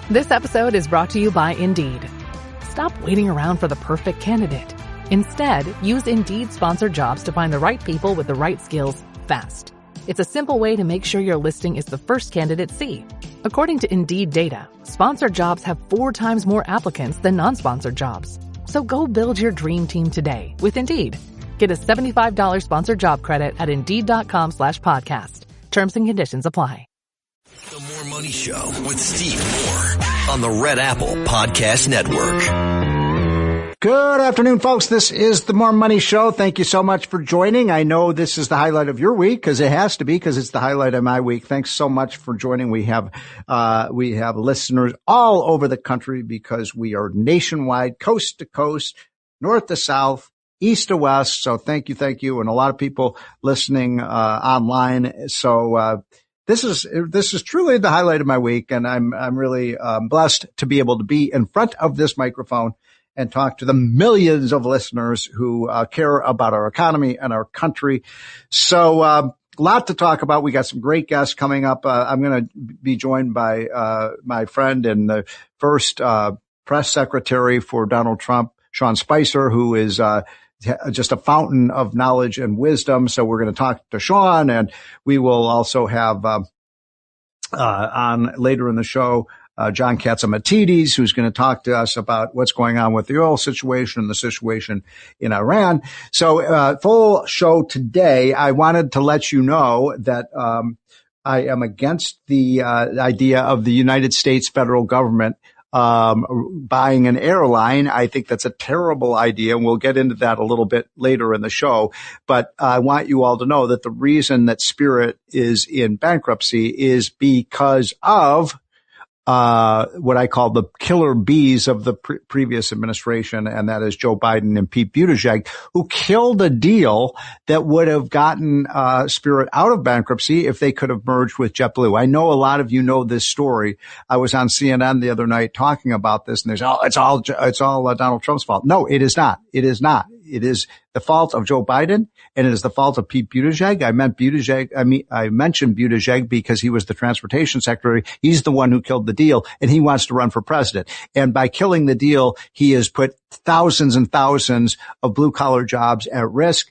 This episode is brought to you by Indeed. Stop waiting around for the perfect candidate. Instead, use Indeed sponsored jobs to find the right people with the right skills fast. It's a simple way to make sure your listing is the first candidates see. According to Indeed data, sponsored jobs have 4 times more applicants than non-sponsored jobs. So go build your dream team today with Indeed. Get a $75 sponsored job credit at Indeed.com/podcast. Terms and conditions apply. The More Money Show with Steve Moore on the Red Apple Podcast Network. Good afternoon, folks. This is the More Money Show. Thank you so much for joining. I know this is the highlight of your week because it has to be, because it's the highlight of my week. Thanks so much for joining. We have listeners all over the country because we are nationwide, coast to coast, north to south, east to west. So thank you. And a lot of people listening, online. So, this is truly the highlight of my week, and I'm really blessed to be able to be in front of this microphone and talk to the millions of listeners who care about our economy and our country. So a lot to talk about. We got some great guests coming up. I'm going to be joined by my friend and the first press secretary for Donald Trump, Sean Spicer, who is just a fountain of knowledge and wisdom. So we're going to talk to Sean, and we will also have on later in the show John Catsimatidis, who's going to talk to us about what's going on with the oil situation and the situation in Iran. So full show today. I wanted to let you know that I am against the idea of the United States federal government buying an airline. I think that's a terrible idea, and we'll get into that a little bit later in the show. But I want you all to know that the reason that Spirit is in bankruptcy is because of what I call the killer bees of the previous administration, and that is Joe Biden and Pete Buttigieg, who killed a deal that would have gotten Spirit out of bankruptcy if they could have merged with JetBlue. I know a lot of you know this story. I was on CNN the other night talking about this, and it's all Donald Trump's fault. No, it is not. It is not. It is the fault of Joe Biden, and it is the fault of Pete Buttigieg. I mentioned Buttigieg because he was the transportation secretary. He's the one who killed the deal, and he wants to run for president. And by killing the deal, he has put thousands and thousands of blue collar jobs at risk.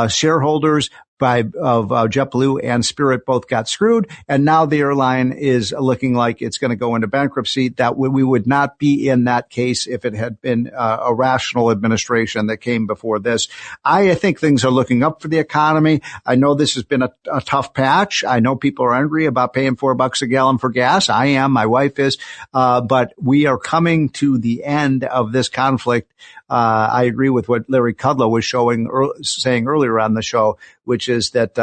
Shareholders of JetBlue and Spirit both got screwed, and now the airline is looking like it's going to go into bankruptcy. That we would not be in that case if it had been a rational administration that came before this. I think things are looking up for the economy. I know this has been a tough patch. I know people are angry about paying $4 a gallon for gas. I am. My wife is. But we are coming to the end of this conflict. I agree with what Larry Kudlow was saying earlier on the show, which is that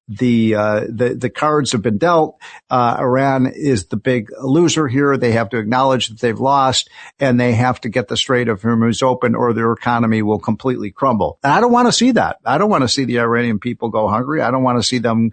the cards have been dealt. Iran is the big loser here. They have to acknowledge that they've lost, and they have to get the Strait of Hormuz open, or their economy will completely crumble. And I don't want to see that. I don't want to see the Iranian people go hungry. I don't want to see them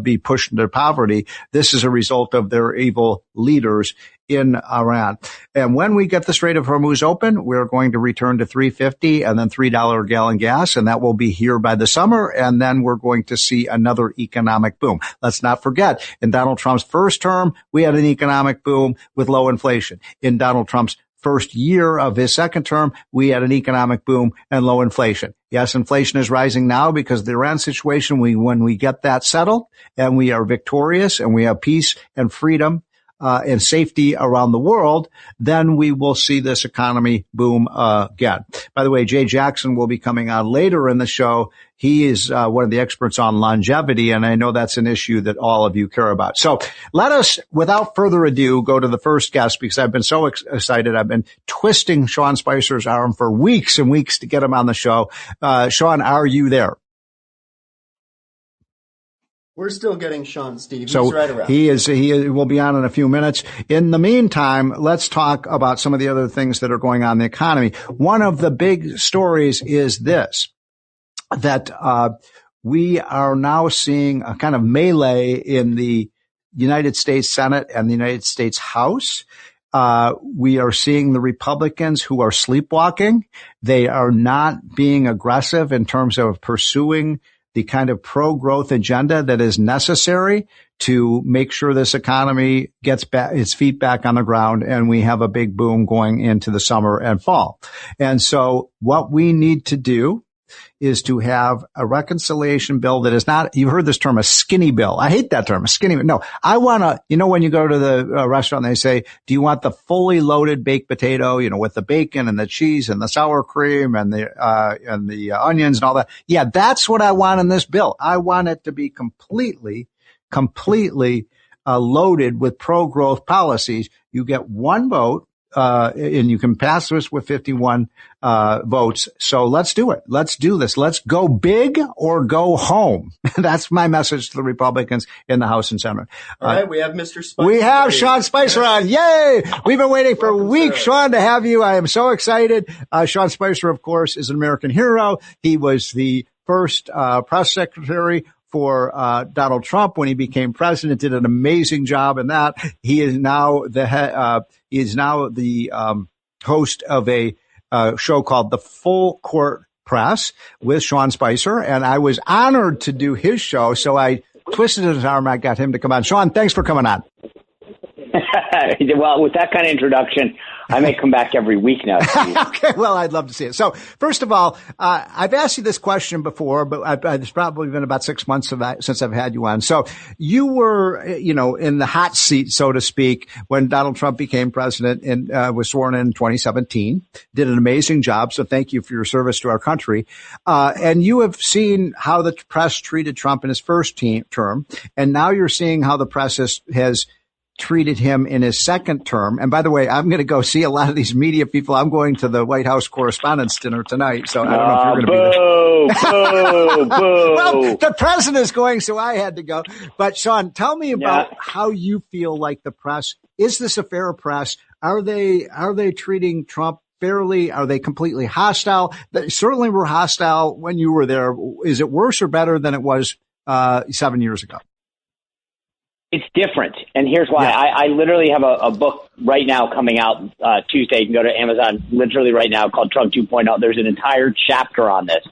be pushed into poverty. This is a result of their evil leaders in Iran. And when we get the Strait of Hormuz open, we're going to return to $3.50 and then $3 a gallon gas, and that will be here by the summer. And then we're going to see another economic boom. Let's not forget, in Donald Trump's first term, we had an economic boom with low inflation. In Donald Trump's first year of his second term, we had an economic boom and low inflation. Yes, inflation is rising now because of the Iran situation. When we get that settled and we are victorious and we have peace and freedom and safety around the world, then we will see this economy boom again. By the way, Jay Jackson will be coming on later in the show. He is one of the experts on longevity, and I know that's an issue that all of you care about. So let us, without further ado, go to the first guest, because I've been so excited. I've been twisting Sean Spicer's arm for weeks and weeks to get him on the show. Sean, are you there? We're still getting Sean, Steve. So he's right around. He will be on in a few minutes. In the meantime, let's talk about some of the other things that are going on in the economy. One of the big stories is this, that we are now seeing a kind of melee in the United States Senate and the United States House. We are seeing the Republicans who are sleepwalking. They are not being aggressive in terms of pursuing the kind of pro-growth agenda that is necessary to make sure this economy gets back, its feet back on the ground, and we have a big boom going into the summer and fall. And so what we need to do is to have a reconciliation bill that is not, you've heard this term, a skinny bill. I hate that term, a skinny bill. No, I want to, when you go to the restaurant, they say, do you want the fully loaded baked potato, with the bacon and the cheese and the sour cream and the onions and all that? Yeah, that's what I want in this bill. I want it to be completely loaded with pro-growth policies. You get one vote. And you can pass this with 51 votes. So let's do it. Let's do this. Let's go big or go home. That's my message to the Republicans in the House and Senate. All right, we have Mr. Spicer. We have Sean Spicer on. Yay! We've been waiting for weeks, Sean, to have you. I am so excited. Sean Spicer, of course, is an American hero. He was the first press secretary for Donald Trump when he became president, did an amazing job in that. He is now the host of a show called The Full Court Press with Sean Spicer, and I was honored to do his show, so I twisted his arm. I got him to come on. Sean, thanks for coming on. Well, with that kind of introduction, I may come back every week now. Okay, well, I'd love to see it. So, first of all, I've asked you this question before, but it's probably been about 6 months since I've had you on. So, you were, in the hot seat, so to speak, when Donald Trump became president and was sworn in 2017. Did an amazing job. So, thank you for your service to our country. And you have seen how the press treated Trump in his first term, and now you're seeing how the press has treated him in his second term. And by the way, I'm going to go see a lot of these media people. I'm going to the White House Correspondents' Dinner tonight, so I don't know if you're going to be there. Boo! Well, the president is going, so I had to go. But Sean, tell me about how you feel like the press. Is this a fair press? Are they treating Trump fairly? Are they completely hostile? They certainly were hostile when you were there. Is it worse or better than it was 7 years ago? It's different, and here's why. Yeah. I literally have a book right now coming out Tuesday. You can go to Amazon literally right now called Trump 2.0. There's an entire chapter on this,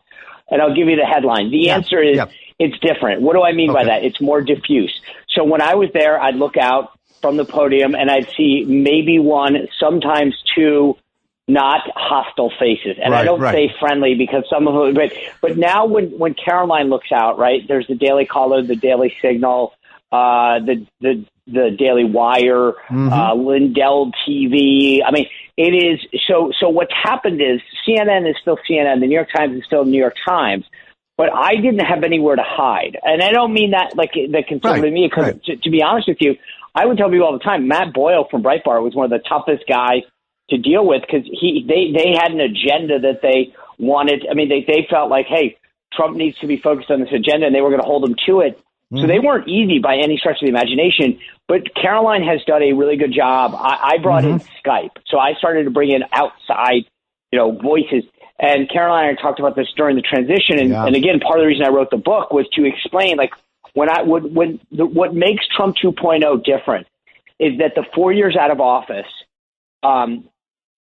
and I'll give you the headline. The answer is it's different. What do I mean by that? It's more diffuse. So when I was there, I'd look out from the podium, and I'd see maybe one, sometimes two, not hostile faces. And I don't say friendly because some of them, but now when Caroline looks out, right, there's the Daily Caller, the Daily Signal, the Daily Wire, Lindell TV. I mean, it is so what's happened is CNN is still CNN. The New York Times is still the New York Times. But I didn't have anywhere to hide. And I don't mean that like the conservative media, because to be honest with you, I would tell people all the time, Matt Boyle from Breitbart was one of the toughest guys to deal with because they had an agenda that they wanted. I mean, they felt like, hey, Trump needs to be focused on this agenda, and they were going to hold him to it. So they weren't easy by any stretch of the imagination, but Caroline has done a really good job. I brought in Skype. So I started to bring in outside, voices. And Caroline and I talked about this during the transition. And again, part of the reason I wrote the book was to explain, like, what makes Trump 2.0 different is that the 4 years out of office,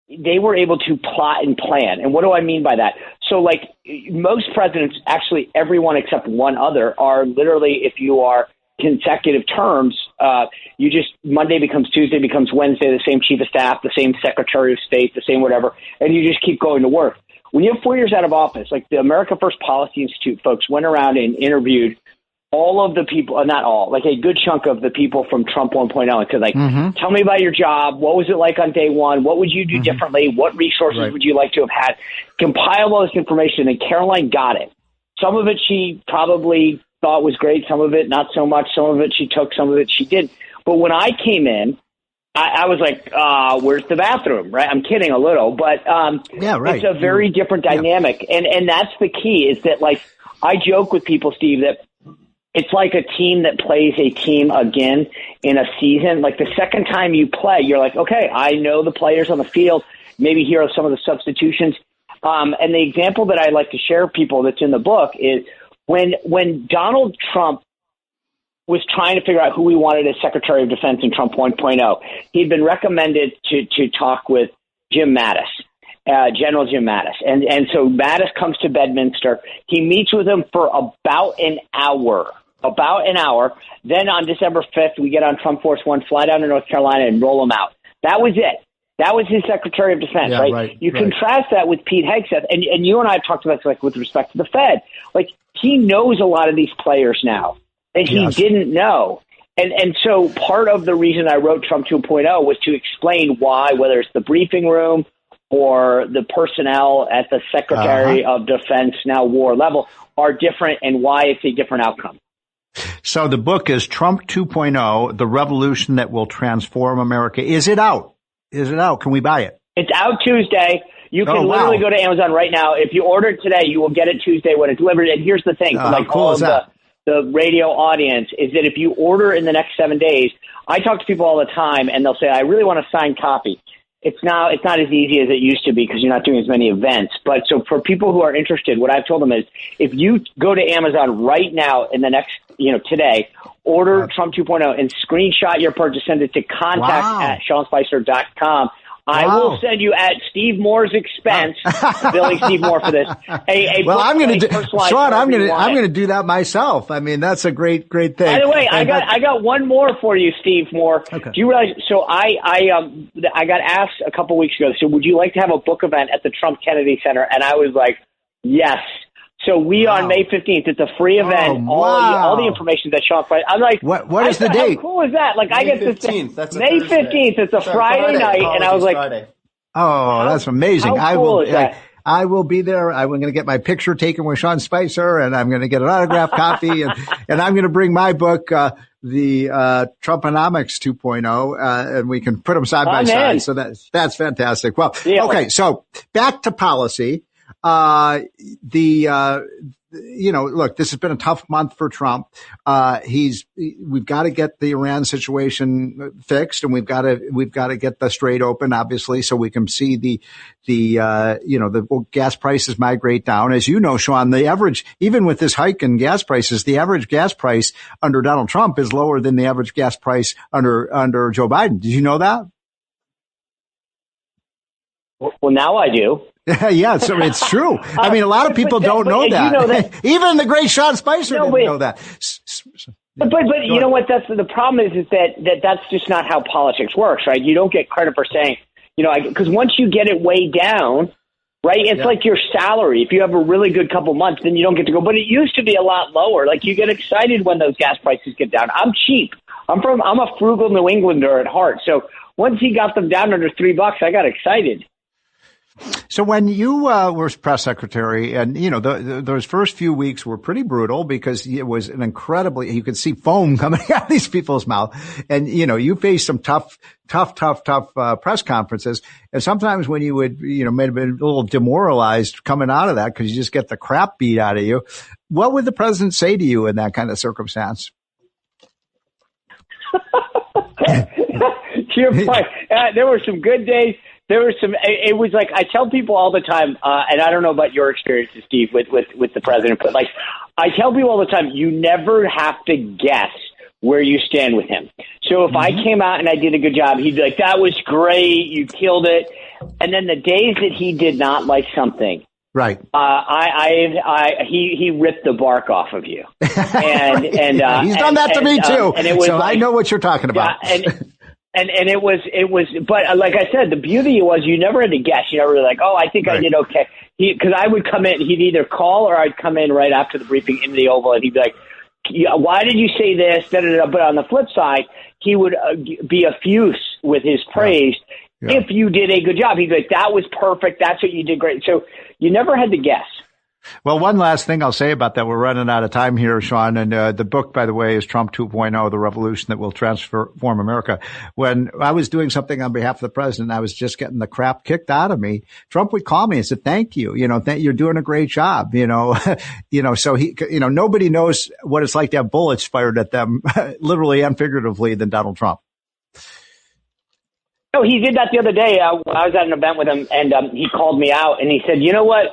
they were able to plot and plan. And what do I mean by that? So, like, most presidents, actually everyone except one other, are literally, if you are consecutive terms, you just, Monday becomes Tuesday, becomes Wednesday, the same chief of staff, the same secretary of state, the same whatever, and you just keep going to work. When you have 4 years out of office, like the America First Policy Institute folks went around and interviewed all of the people, not all, like a good chunk of the people from Trump 1.0 and said, like, tell me about your job. What was it like on day one? What would you do differently? What resources would you like to have had? Compile all this information, and Caroline got it. Some of it she probably thought was great. Some of it not so much. Some of it she took. Some of it she didn't. But when I came in, I was like, where's the bathroom? Right? I'm kidding a little, but it's a very different dynamic. And that's the key, is that, like, I joke with people, Steve, that it's like a team that plays a team again in a season. Like, the second time you play, you're like, okay, I know the players on the field. Maybe here are some of the substitutions. And the example that I like to share with people that's in the book is when Donald Trump was trying to figure out who he wanted as Secretary of Defense in Trump 1.0, he'd been recommended to talk with Jim Mattis. General Jim Mattis. And so Mattis comes to Bedminster. He meets with him for about an hour. Then on December 5th, we get on Trump Force One, fly down to North Carolina, and roll him out. That was it. That was his Secretary of Defense, right? You contrast that with Pete Hegseth, and you and I have talked about this, like, with respect to the Fed. Like, he knows a lot of these players now that he didn't know. And so part of the reason I wrote Trump 2.0 was to explain why, whether it's the briefing room or the personnel at the Secretary of Defense, now war level, are different and why it's a different outcome. So the book is Trump 2.0, The Revolution That Will Transform America. Is it out? Can we buy it? It's out Tuesday. You can literally go to Amazon right now. If you order it today, you will get it Tuesday when it's delivered. And here's the thing, like cool all of the radio audience, is that if you order in the next 7 days, I talk to people all the time, and they'll say, I really want a signed copy. It's not as easy as it used to be because you're not doing as many events. But so for people who are interested, what I've told them is if you go to Amazon right now in the next, today, order Trump 2.0 and screenshot your purchase, send it to contact@SeanSpicer.com. I will send you at Steve Moore's expense, billing Steve Moore for this. I'm going to do, Sean. I'm going to do that myself. I mean, that's a great thing. By the way, I got one more for you, Steve Moore. Okay. Do you realize? So I got asked a couple weeks ago. So would you like to have a book event at the Trump Kennedy Center? And I was like, yes. So on May 15th, it's a free event. All the information that Sean. I'm like, what is the date? How cool is that? Like, I get this 15th. That's May 15th. It's a Friday night, and I was like, that's amazing. How cool is that? I will be there. I'm going to get my picture taken with Sean Spicer, and I'm going to get an autographed copy, and I'm going to bring my book, the Trumponomics 2.0, and we can put them side by side. So that's fantastic. Well, okay, so back to policy. Look, this has been a tough month for Trump. We've got to get the Iran situation fixed, and we've got to get the Strait open, obviously, so we can see the gas prices migrate down. As you know, Sean, the average, even with this hike in gas prices, the average gas price under Donald Trump is lower than the average gas price under Joe Biden. Did you know that? Well, now I do. Yeah, so it's true. I mean, a lot of people don't know that. You know that. Even the great Sean Spicer didn't know that. But you know what? That's the problem is that's just not how politics works, right? You don't get credit for saying, because once you get it way down, right? It's like your salary. If you have a really good couple months, then you don't get to go. But it used to be a lot lower. Like, you get excited when those gas prices get down. I'm cheap. I'm a frugal New Englander at heart. So once he got them down under $3, I got excited. So when you were press secretary, and those first few weeks were pretty brutal because it was you could see foam coming out of these people's mouth, and you faced some tough press conferences, and sometimes when you would may have been a little demoralized coming out of that because you just get the crap beat out of you. What would the president say to you in that kind of circumstance? To your point, there were some good days. It was like, I tell people all the time, and I don't know about your experiences, Steve, with the president, but like, I tell people all the time, you never have to guess where you stand with him. So if I came out and I did a good job, he'd be like, that was great, you killed it. And then the days that he did not like something, right? He ripped the bark off of you, and he's done that to me too. And it was I know what you're talking about. Yeah, And it was, but like I said, the beauty was you never had to guess. You never were like, I think I did okay. Because I would come in, he'd either call or I'd come in right after the briefing into the Oval, and he'd be like, why did you say this? Da, da, da. But on the flip side, he would be effuse with his praise. Yeah. If you did a good job, he'd be like, that was perfect. That's what you did great. So you never had to guess. Well, one last thing I'll say about that. We're running out of time here, Sean. And the book, by the way, is Trump 2.0, The Revolution That Will Transform America. When I was doing something on behalf of the president, I was just getting the crap kicked out of me. Trump would call me and said, thank you. You're doing a great job. So he, nobody knows what it's like to have bullets fired at them, literally and figuratively, than Donald Trump. No, he did that the other day. I was at an event with him, and he called me out, and he said, you know what?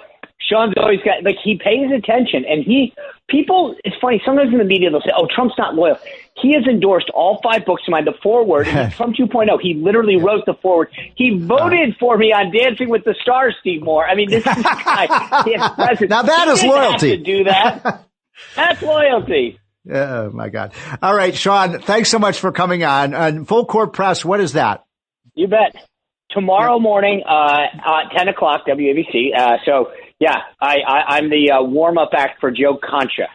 Sean's always got, like, he pays attention, and it's funny, sometimes in the media they'll say, oh, Trump's not loyal. He has endorsed all 5 books of mine, the foreword, and Trump 2.0. He literally wrote the foreword. He voted for me on Dancing with the Stars, Steve Moore. I mean, this is the guy. Now that is loyalty. Have to do that. That's loyalty. Oh, my God. All right, Sean, thanks so much for coming on. And Full Court Press, what is that? You bet. Tomorrow morning, 10 o'clock, WABC. I'm the warm-up act for Joe Concha.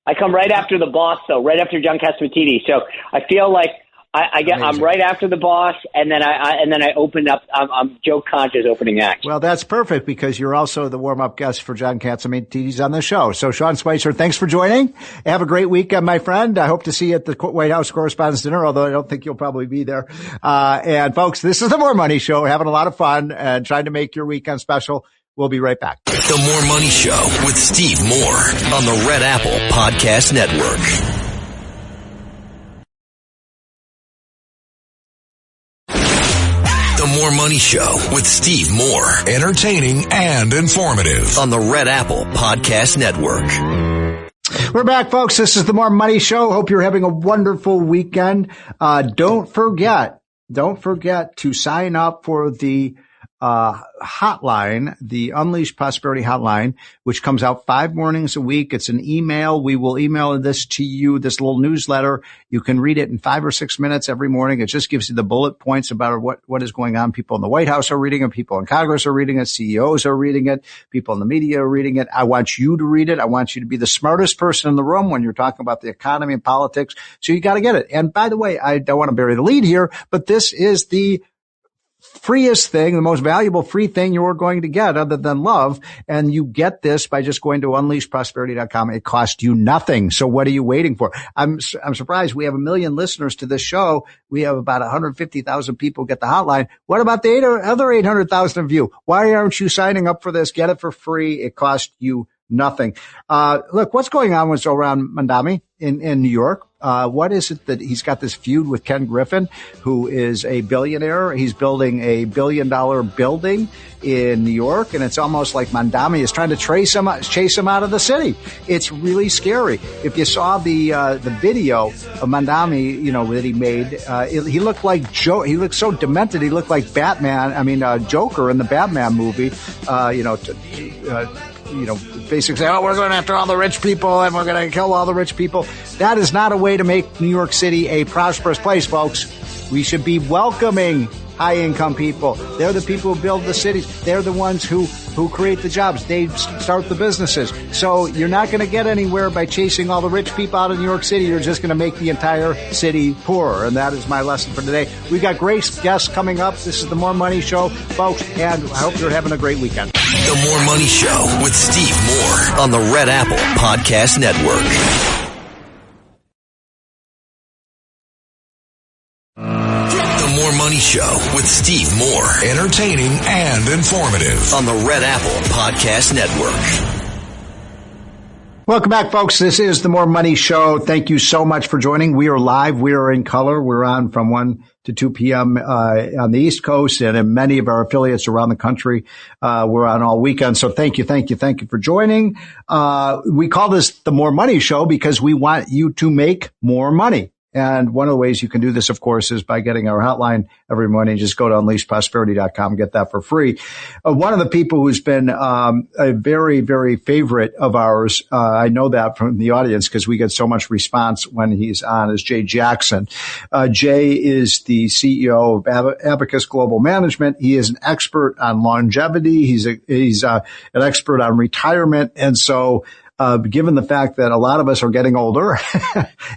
I come right after the boss, though, right after John Catsimatidis. So I feel like I'm right after the boss, and then I open up. I'm Joe Concha's opening act. Well, that's perfect because you're also the warm-up guest for John Catsimatidis on the show. So, Sean Spicer, thanks for joining. Have a great weekend, my friend. I hope to see you at the White House Correspondents' Dinner, although I don't think you'll probably be there. And folks, this is the More Money Show. We're having a lot of fun and trying to make your weekend special. We'll be right back. The More Money Show with Steve Moore on the Red Apple Podcast Network. The More Money Show with Steve Moore. Entertaining and informative on the Red Apple Podcast Network. We're back, folks. This is the More Money Show. Hope you're having a wonderful weekend. Don't forget to sign up for the hotline, the Unleash Prosperity Hotline, which comes out 5 mornings a week. It's an email. We will email this to you, this little newsletter. You can read it in 5 or 6 minutes every morning. It just gives you the bullet points about what is going on. People in the White House are reading it. People in Congress are reading it. CEOs are reading it. People in the media are reading it. I want you to read it. I want you to be the smartest person in the room when you're talking about the economy and politics. So you got to get it. And by the way, I don't want to bury the lead here, but this is the freest thing, the most valuable free thing you're going to get other than love. And you get this by just going to unleashprosperity.com. It costs you nothing. So what are you waiting for? I'm surprised we have 1 million listeners to this show. We have about 150,000 people get the hotline. What about the other 800,000 of you? Why aren't you signing up for this? Get it for free. It costs you nothing. Look, what's going on with Zohran Mamdani in New York? What is it that he's got this feud with Ken Griffin, who is a billionaire? He's building a $1 billion building in New York, and it's almost like Mamdani is trying to chase him out of the city. It's really scary. If you saw the video of Mamdani, that he made, he looked like Joe. He looked so demented. He looked like Batman. Joker in the Batman movie. Basically say, we're going after all the rich people and we're going to kill all the rich people. That is not a way to make New York City a prosperous place, folks. We should be welcoming high-income people. They're the people who build the cities. They're the ones who create the jobs. They start the businesses. So you're not going to get anywhere by chasing all the rich people out of New York City. You're just going to make the entire city poorer. And that is my lesson for today. We've got great guests coming up. This is the More Money Show, folks, and I hope you're having a great weekend. The More Money Show with Steve Moore on the Red Apple Podcast Network. More Money Show with Steve Moore. Entertaining and informative on the Red Apple Podcast Network. Welcome back, folks. This is the More Money Show. Thank you so much for joining. We are live. We are in color. We're on from 1 to 2 p.m. On the East Coast, and in many of our affiliates around the country. We're on all weekend. So thank you for joining. We call this the More Money Show because we want you to make more money. And one of the ways you can do this, of course, is by getting our hotline every morning. Just go to unleashprosperity.com, get that for free. One of the people who's been a very, very favorite of ours, I know that from the audience because we get so much response when he's on, is Jay Jackson. Jay is the CEO of Abacus Global Management. He is an expert on longevity. He's an expert on retirement. And so given the fact that a lot of us are getting older,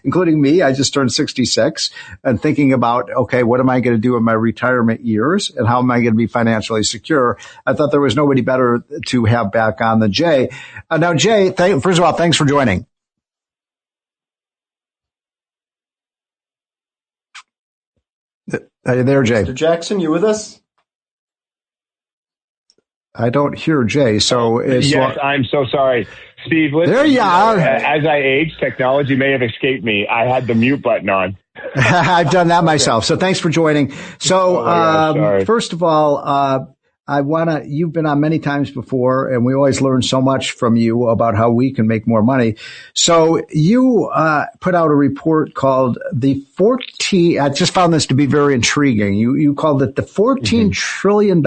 including me, I just turned 66, and thinking about, okay, what am I going to do in my retirement years and how am I going to be financially secure? I thought there was nobody better to have back on than Jay. Now, Jay, first of all, thanks for joining. Are you there, Jay? Mr. Jackson, you with us? I don't hear Jay, so yes, I'm so sorry. Steve, listen, there you are. As I age, technology may have escaped me. I had the mute button on. I've done that myself. So thanks for joining. So, first of all, you've been on many times before, and we always learn so much from you about how we can make more money. So you put out a report called I just found this to be very intriguing. You called it the $14 trillion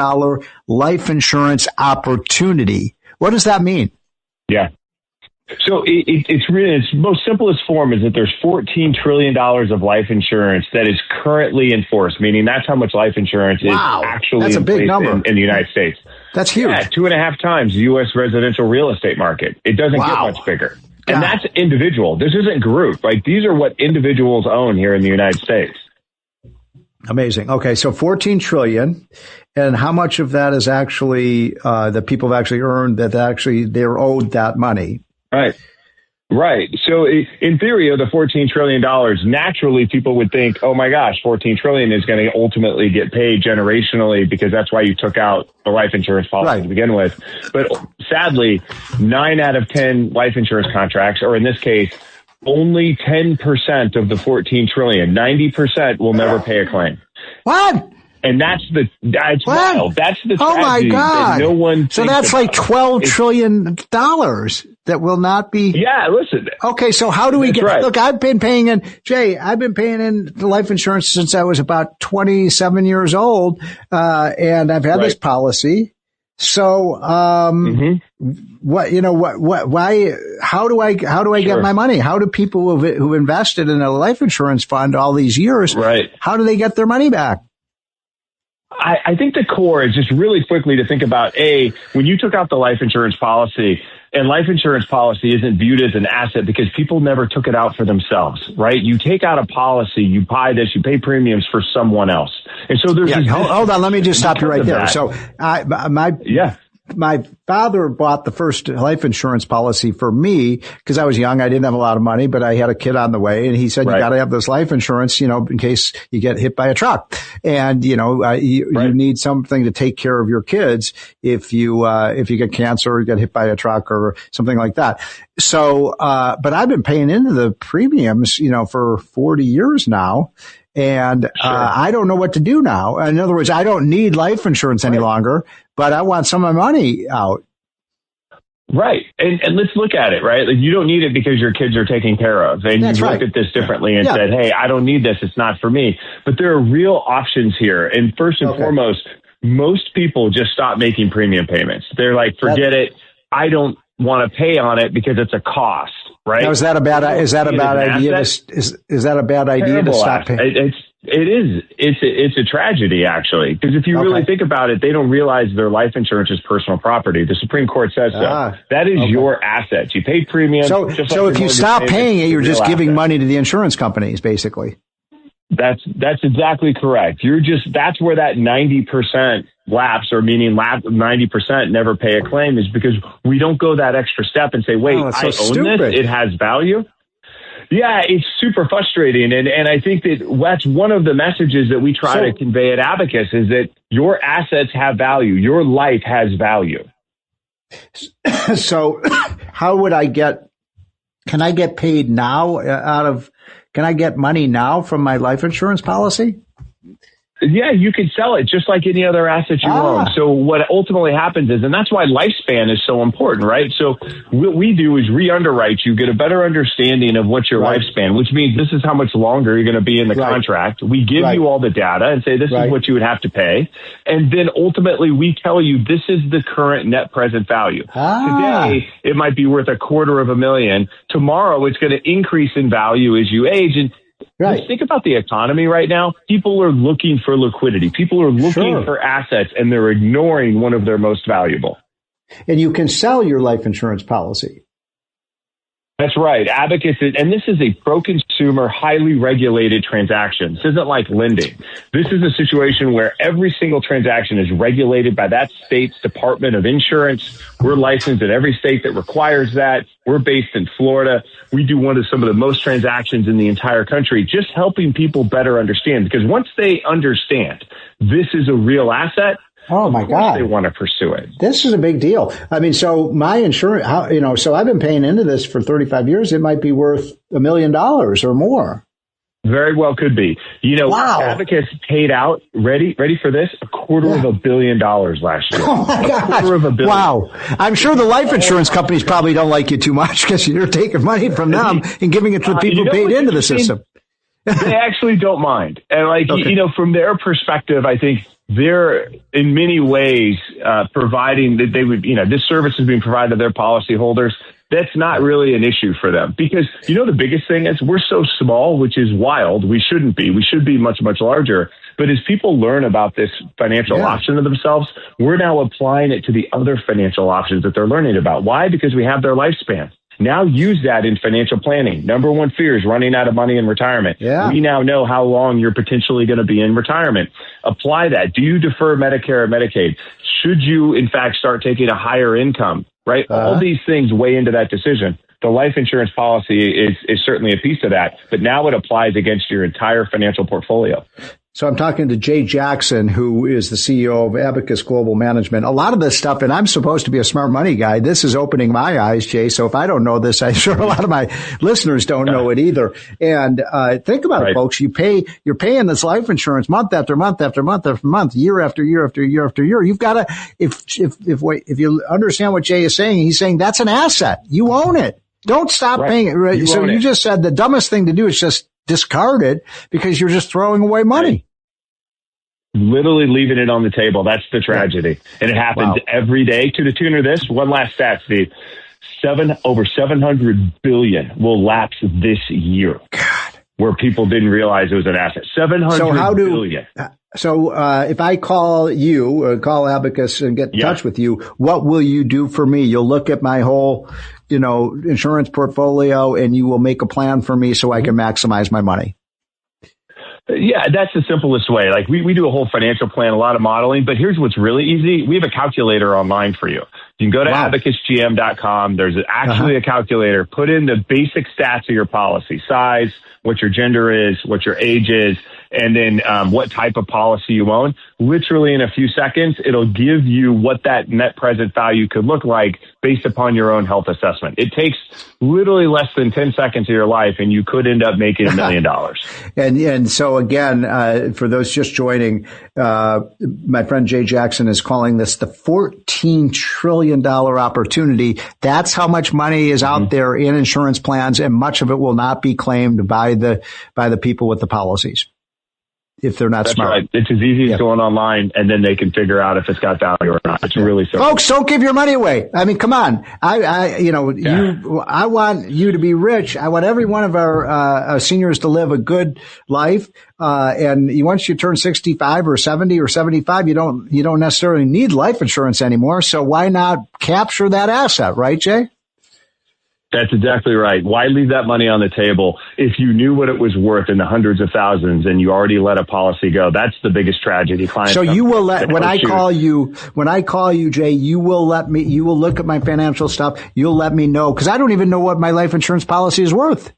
life insurance opportunity. What does that mean? Yeah. So it's really, its most simplest form is that there's $14 trillion of life insurance that is currently in force, meaning that's how much life insurance is actually that's a big number in the United States. That's huge. Yeah, 2.5 times the U.S. residential real estate market. It doesn't get much bigger. And that's individual. This isn't group, right? These are what individuals own here in the United States. Amazing. Okay, so 14 trillion. And how much of that is actually that people have actually earned that actually they're owed that money? Right. So in theory of the $14 trillion, naturally people would think, oh my gosh, $14 trillion is going to ultimately get paid generationally because that's why you took out the life insurance policy to begin with. But sadly, 9 out of 10 life insurance contracts, or in this case, only 10% of the $14 trillion, 90% will never pay a claim. What? And that's wild. That's the tragedy. Oh my God. That no one. So that's like $12 trillion that will not be. Yeah, listen. Okay, so how do we get, right. Look, I've been paying in the life insurance since I was about 27 years old. And I've had this policy. So, why, how do I get my money? How do people who invested in a life insurance fund all these years, how do they get their money back? I think the core is just really quickly to think about, when you took out the life insurance policy, and life insurance policy isn't viewed as an asset because people never took it out for themselves, right? You take out a policy, you buy this, you pay premiums for someone else. And so there's hold on, let me just stop you right there. So my father bought the first life insurance policy for me because I was young. I didn't have a lot of money, but I had a kid on the way. And he said, you got to have this life insurance, in case you get hit by a truck. And, you need something to take care of your kids if you get cancer or get hit by a truck or something like that. So, but I've been paying into the premiums, for 40 years now. And I don't know what to do now. In other words, I don't need life insurance any longer, but I want some of my money out. Right. And let's look at it, right? Like, you don't need it because your kids are taken care of. And you looked at this differently and said, hey, I don't need this. It's not for me. But there are real options here. And first and foremost, most people just stop making premium payments. They're like, forget it. I don't want to pay on it because it's a cost. Right? Now, is that a bad idea? Is that a bad idea to stop paying? It's a tragedy, actually, because if you really think about it, they don't realize their life insurance is personal property. The Supreme Court says so. That is your asset. You pay premium. So if you stop paying it, you're just giving money to the insurance companies, basically. That's exactly correct. That's where that 90% lapse, or meaning 90% never pay a claim, is because we don't go that extra step and say, wait, I own this. It has value. Yeah, it's super frustrating. And I think that's one of the messages that we try to convey at Abacus is that your assets have value. Your life has value. So how would can I get paid now can I get money now from my life insurance policy? Yeah, you can sell it just like any other asset you own. So what ultimately happens is, and that's why lifespan is so important, right? So what we do is re-underwrite you, get a better understanding of what's your lifespan, which means this is how much longer you're going to be in the contract. We give you all the data and say this is what you would have to pay. And then ultimately we tell you this is the current net present value. Today, it might be worth $250,000. Tomorrow, it's going to increase in value as you age. And just think about the economy right now. People are looking for liquidity. People are looking for assets, and they're ignoring one of their most valuable. And you can sell your life insurance policy. That's right. Abacus is, and this is a pro-consumer, highly regulated transaction. This isn't like lending. This is a situation where every single transaction is regulated by that state's Department of Insurance. We're licensed in every state that requires that. We're based in Florida. We do some of the most transactions in the entire country, just helping people better understand. Because once they understand this is a real asset, oh my God, they want to pursue it. This is a big deal. I mean, so my insurance, so I've been paying into this for 35 years. It might be worth $1 million or more. Very well could be. Wow. Abacus paid out, ready for this, $250 million last year. Oh my God. $250 million. Wow. I'm sure the life insurance companies probably don't like you too much because you're taking money from them and giving it to the people who paid into the system. They actually don't mind. And from their perspective, I think they're in many ways providing that they would, this service is being provided to their policyholders. That's not really an issue for them because, the biggest thing is we're so small, which is wild. We shouldn't be. We should be much, much larger. But as people learn about this financial option to themselves, we're now applying it to the other financial options that they're learning about. Why? Because we have their lifespan. Now use that in financial planning. Number one fear is running out of money in retirement. Yeah. We now know how long you're potentially going to be in retirement. Apply that. Do you defer Medicare or Medicaid? Should you, in fact, start taking a higher income? Right? All these things weigh into that decision. The life insurance policy is certainly a piece of that, but now it applies against your entire financial portfolio. So I'm talking to Jay Jackson, who is the CEO of Abacus Global Management. A lot of this stuff, and I'm supposed to be a smart money guy. This is opening my eyes, Jay. So if I don't know this, I'm sure a lot of my listeners don't know it either. And think about it, folks. You're paying this life insurance month after month after month after month, year after year after year after year. You've got to, if you understand what Jay is saying, he's saying that's an asset. You own it. Don't stop paying it. Right? You just said the dumbest thing to do is just discard it because you're just throwing away money. Literally leaving it on the table. That's the tragedy. And it happens every day to the tune of this. One last stat, Steve. Over 700 billion will lapse this year. God. Where people didn't realize it was an asset. 700 billion. So if I call you, call Abacus and get in touch with you, what will you do for me? You'll look at my whole, insurance portfolio and you will make a plan for me so I can maximize my money. Yeah, that's the simplest way. Like we do a whole financial plan, a lot of modeling, but here's what's really easy. We have a calculator online for you. You can go to abacusgm.com. There's actually a calculator. Put in the basic stats of your policy, size, what your gender is, what your age is, and then what type of policy you own. Literally in a few seconds, it'll give you what that net present value could look like based upon your own health assessment. It takes literally less than 10 seconds of your life, and you could end up making $1 million. And so again, for those just joining, my friend Jay Jackson is calling this the $14 trillion opportunity. That's how much money is out there in insurance plans, and much of it will not be claimed by the people with the policies if they're not smart. Right. It's as easy as going online, and then they can figure out if it's got value or not. It's really simple. Folks, don't give your money away. I mean, come on. I want you to be rich. I want every one of our seniors to live a good life. And once you turn 65 or 70 or 75, you don't necessarily need life insurance anymore. So why not capture that asset, right, Jay? That's exactly right. Why leave that money on the table if you knew what it was worth in the hundreds of thousands and you already let a policy go? That's the biggest tragedy. So you will when I call you, Jay, you will look at my financial stuff. You'll let me know, because I don't even know what my life insurance policy is worth.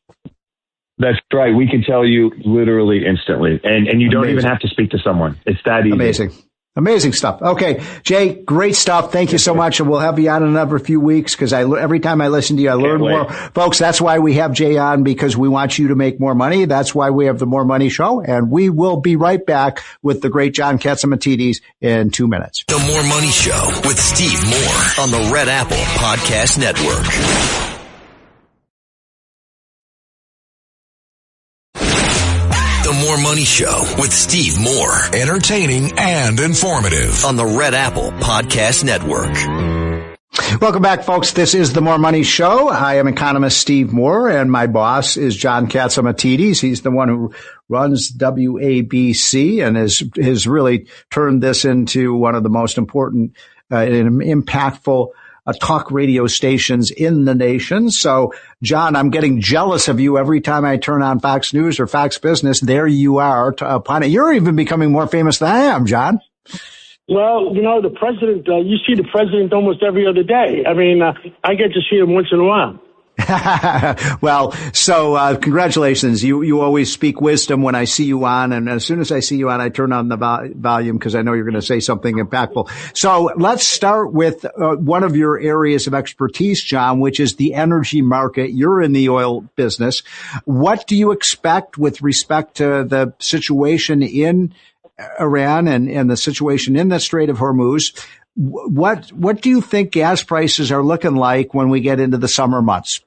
That's right. We can tell you literally instantly, and you don't even have to speak to someone. It's that easy. Amazing stuff. Okay, Jay, great stuff. Thank you so much. And we'll have you on in another few weeks, because every time I listen to you, I learn more. Folks, that's why we have Jay on, because we want you to make more money. That's why we have the More Money Show. And we will be right back with the great John Catsimatidis in 2 minutes. The More Money Show with Steve Moore on the Red Apple Podcast Network. The More Money Show with Steve Moore. Entertaining and informative on the Red Apple Podcast Network. Welcome back, folks. This is the More Money Show. I am economist Steve Moore, and my boss is John Catsimatidis. He's the one who runs WABC and has really turned this into one of the most important and impactful talk radio stations in the nation. So, John, I'm getting jealous of you every time I turn on Fox News or Fox Business. There you are upon it. You're even becoming more famous than I am, John. Well, the president, you see the president almost every other day. I mean, I get to see him once in a while. Well, so congratulations. You always speak wisdom when I see you on, and as soon as I see you on, I turn on the volume because I know you're going to say something impactful. So let's start with one of your areas of expertise, John, which is the energy market. You're in the oil business. What do you expect with respect to the situation in Iran and the situation in the Strait of Hormuz? What do you think gas prices are looking like when we get into the summer months?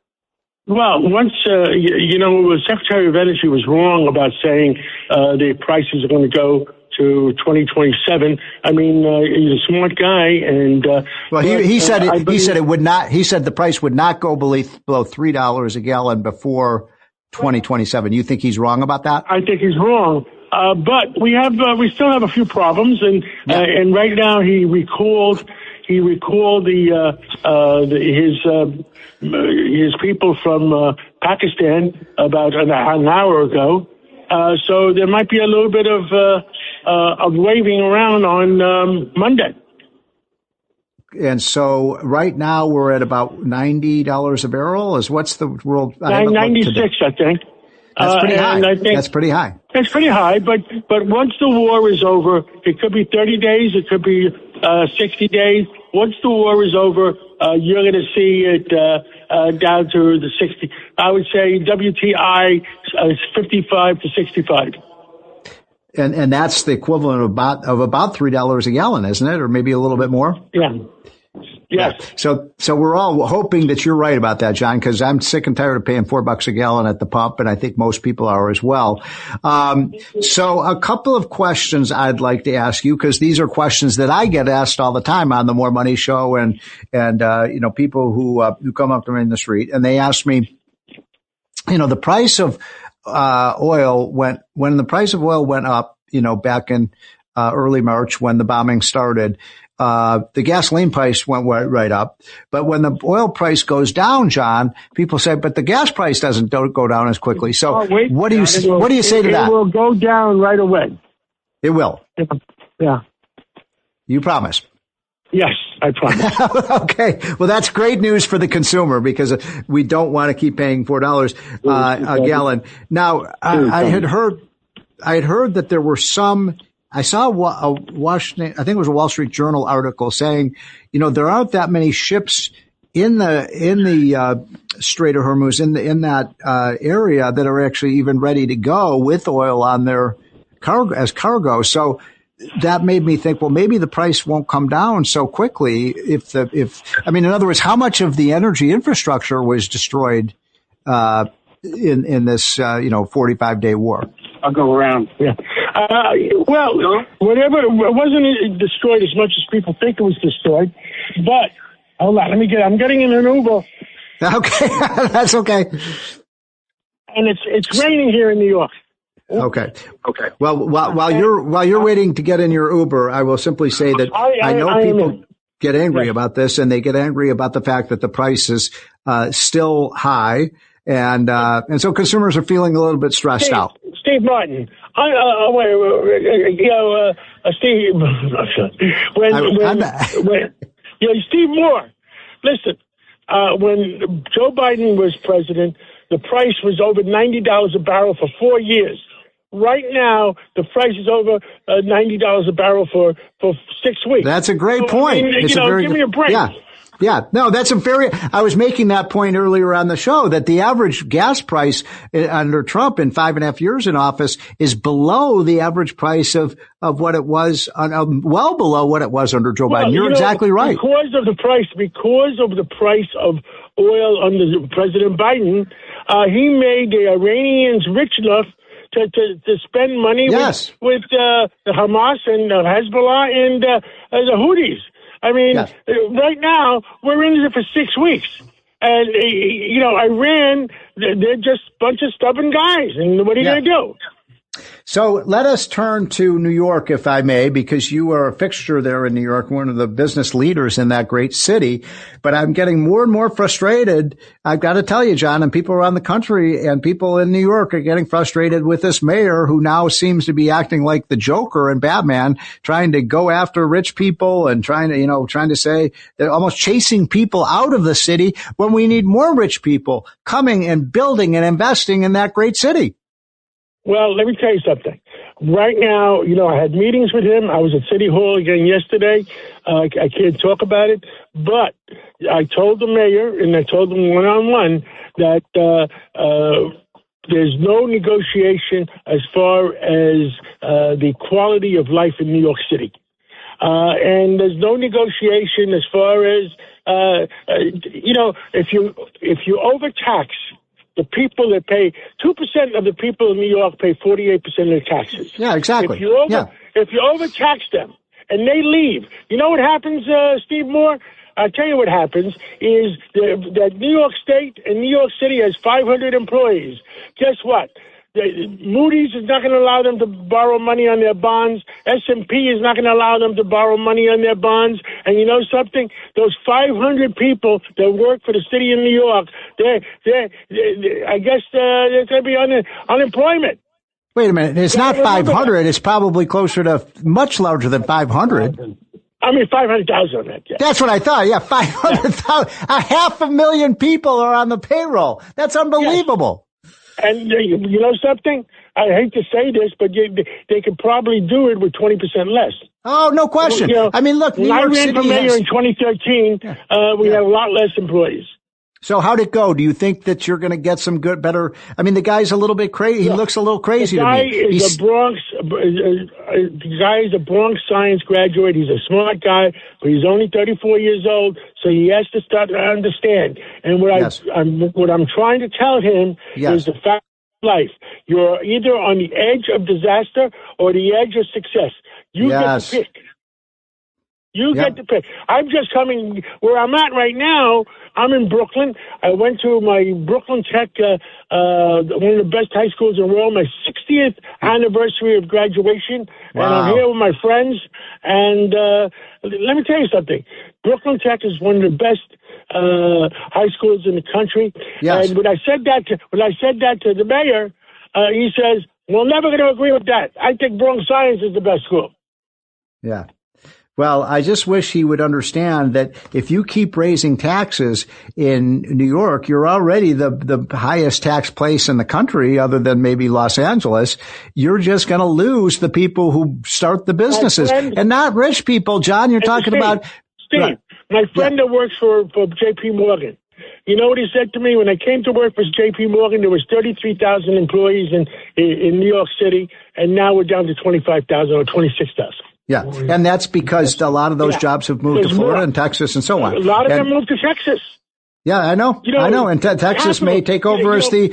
Well, once, the Secretary of Energy was wrong about saying the prices are going to go to 2027. I mean, he's a smart guy, and he said it would not. He said the price would not go below $3 a gallon before 2027. You think he's wrong about that? I think he's wrong. But we still have a few problems, and right now he recalled his people from Pakistan about an hour ago. So there might be a little bit of waving around on Monday. And so right now we're at about $90 a barrel. What's the world? 96, I think. That's pretty high. That's pretty high. It's pretty high, but once the war is over, it could be 30 days, it could be 60 days. Once the war is over, you're going to see it down to the 60. I would say WTI is 55 to 65. And that's the equivalent of about $3 a gallon, isn't it? Or maybe a little bit more? Yeah. Yes. So we're all hoping that you're right about that, John, because I'm sick and tired of paying $4 a gallon at the pump, and I think most people are as well. So a couple of questions I'd like to ask you, because these are questions that I get asked all the time on the More Money Show, and people who come up to me in the street, and they ask me, the price of oil when the price of oil went up, back in early March when the bombing started. The gasoline price went right up. But when the oil price goes down, John, people say, but the gas price don't go down as quickly. So what do you say to that? It will go down right away. It will. Yeah. You promise? Yes, I promise. Okay. Well, that's great news for the consumer because we don't want to keep paying $4 a gallon. Now, I had heard that there were some. I saw a Washington, I think it was a Wall Street Journal article saying, there aren't that many ships in the Strait of Hormuz, in that area that are actually even ready to go with oil on their cargo. So that made me think, well, maybe the price won't come down so quickly. In other words, how much of the energy infrastructure was destroyed in this 45-day war? I'll go around. Yeah. Whatever, it wasn't destroyed as much as people think it was destroyed. But hold on, I'm getting in an Uber. Okay, that's okay. And it's raining here in New York. Okay. Well, while you're waiting to get in your Uber, I will simply say that I know people get angry about this, and they get angry about the fact that the price is still high. And so consumers are feeling a little bit stressed out. Steve Martin. Steve. Steve Moore. Listen, when Joe Biden was president, the price was over $90 a barrel for 4 years. Right now, the price is over $90 a barrel for 6 weeks. That's a great point. Give me a break. Yeah. No, I was making that point earlier on the show that the average gas price under Trump in 5.5 years in office is below the average price of what it was, well below what it was under Joe Biden. You're exactly right. Because of the price of oil under President Biden, he made the Iranians rich enough to spend money with the Hamas and Hezbollah and the Houthis. Right now, we're in it for 6 weeks. And, Iran, they're just a bunch of stubborn guys. And what are you going to do? So let us turn to New York, if I may, because you are a fixture there in New York, one of the business leaders in that great city. But I'm getting more and more frustrated. I've got to tell you, John, and people around the country and people in New York are getting frustrated with this mayor who now seems to be acting like the Joker and Batman, trying to go after rich people and trying to say they're almost chasing people out of the city when we need more rich people coming and building and investing in that great city. Well, let me tell you something. Right now, I had meetings with him. I was at City Hall again yesterday. I can't talk about it, but I told the mayor, and I told him one-on-one, that there's no negotiation as far as the quality of life in New York City. And there's no negotiation as far as, if you overtax the people that pay 2% of the people in New York pay 48% of the taxes. Yeah, exactly. If you overtax them and they leave, you know what happens, Steve Moore? I'll tell you what happens is that New York State and New York City has 500 employees. Guess what? Moody's is not going to allow them to borrow money on their bonds. S&P is not going to allow them to borrow money on their bonds. And you know something? Those 500 people that work for the city of New York, I guess they're going to be unemployment. Wait a minute. It's not 500. It's probably closer to much larger than 500. I mean, 500,000 of that. Yeah. That's what I thought. Yeah, 500,000. 500,000 people are on the payroll. That's unbelievable. Yes. And you know something? I hate to say this, but they could probably do it with 20% less. Oh, no question. I mean, look, New York City when I ran for mayor in 2013, we had a lot less employees. So how'd it go? Do you think that you're going to get some better? I mean, the guy's a little bit crazy. He looks a little crazy to me. The guy is a Bronx science graduate. He's a smart guy, but he's only 34 years old, so he has to start to understand. And what I'm trying to tell him is the fact of life. You're either on the edge of disaster or the edge of success. You get to pick. You get to pick. I'm just coming where I'm at right now. I'm in Brooklyn. I went to my Brooklyn Tech, one of the best high schools in the world, my 60th anniversary of graduation. Wow. And I'm here with my friends. And let me tell you something. Brooklyn Tech is one of the best high schools in the country. Yes. And when I said that to the mayor, he says, "We're never going to agree with that. I think Bronx Science is the best school." Yeah. Well, I just wish he would understand that if you keep raising taxes in New York, you're already the highest tax place in the country, other than maybe Los Angeles. You're just going to lose the people who start the businesses and not rich people. John, you're talking about Steve, my friend that works for J.P. Morgan. You know what he said to me when I came to work for J.P. Morgan? There was 33,000 employees in New York City, and now we're down to 25,000 or 26,000. Yeah, and that's because a lot of those jobs have moved to Florida and Texas and so on. A lot of them moved to Texas. Yeah, I know. And Texas may take over as the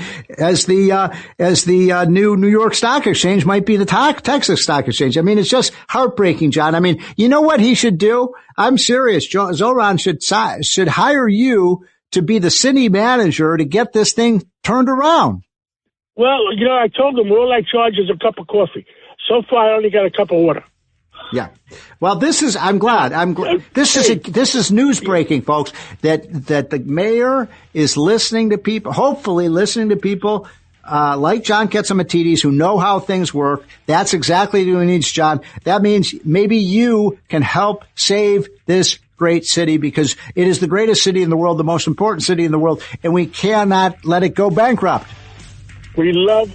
new New York Stock Exchange might be the Texas Stock Exchange. I mean, it's just heartbreaking, John. I mean, you know what he should do? I'm serious. Zoran should hire you to be the city manager to get this thing turned around. Well, I told him all I charge is a cup of coffee. So far, I only got a cup of water. Yeah. Well, I'm glad. This is news breaking, folks, that the mayor is listening to people, hopefully listening to people, like John Catsimatidis who know how things work. That's exactly what he needs, John. That means maybe you can help save this great city because it is the greatest city in the world, the most important city in the world, and we cannot let it go bankrupt. We love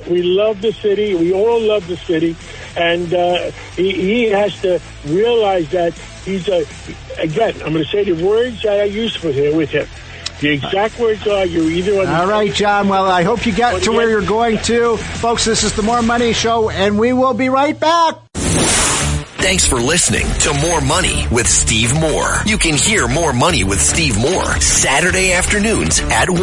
the city. We all love the city. And he has to realize that again, I'm going to say the words that I used with him. The exact words are, you're either on the... All right, John. Well, I hope you get to where you're going to. Folks, this is the More Money Show, and we will be right back. Thanks for listening to More Money with Steve Moore. You can hear More Money with Steve Moore Saturday afternoons at 1.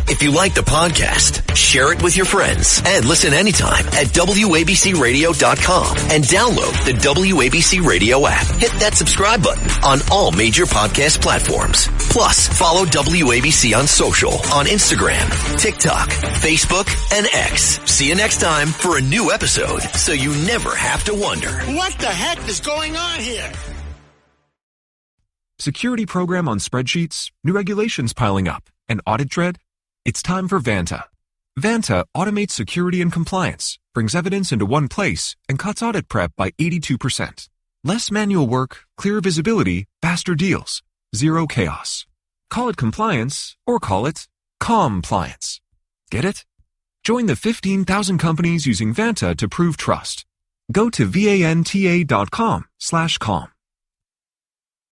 If you like the podcast, share it with your friends and listen anytime at WABCRadio.com and download the WABC Radio app. Hit that subscribe button on all major podcast platforms. Plus, follow WABC on social on Instagram, TikTok, Facebook, and X. See you next time for a new episode so you never have to wonder. What the heck is going on here? Security program on spreadsheets, new regulations piling up, and audit dread? It's time for Vanta. Vanta automates security and compliance, brings evidence into one place, and cuts audit prep by 82%. Less manual work, clearer visibility, faster deals, zero chaos. Call it compliance or call it compliance. Get it? Join the 15,000 companies using Vanta to prove trust. Go to vanta.com/calm.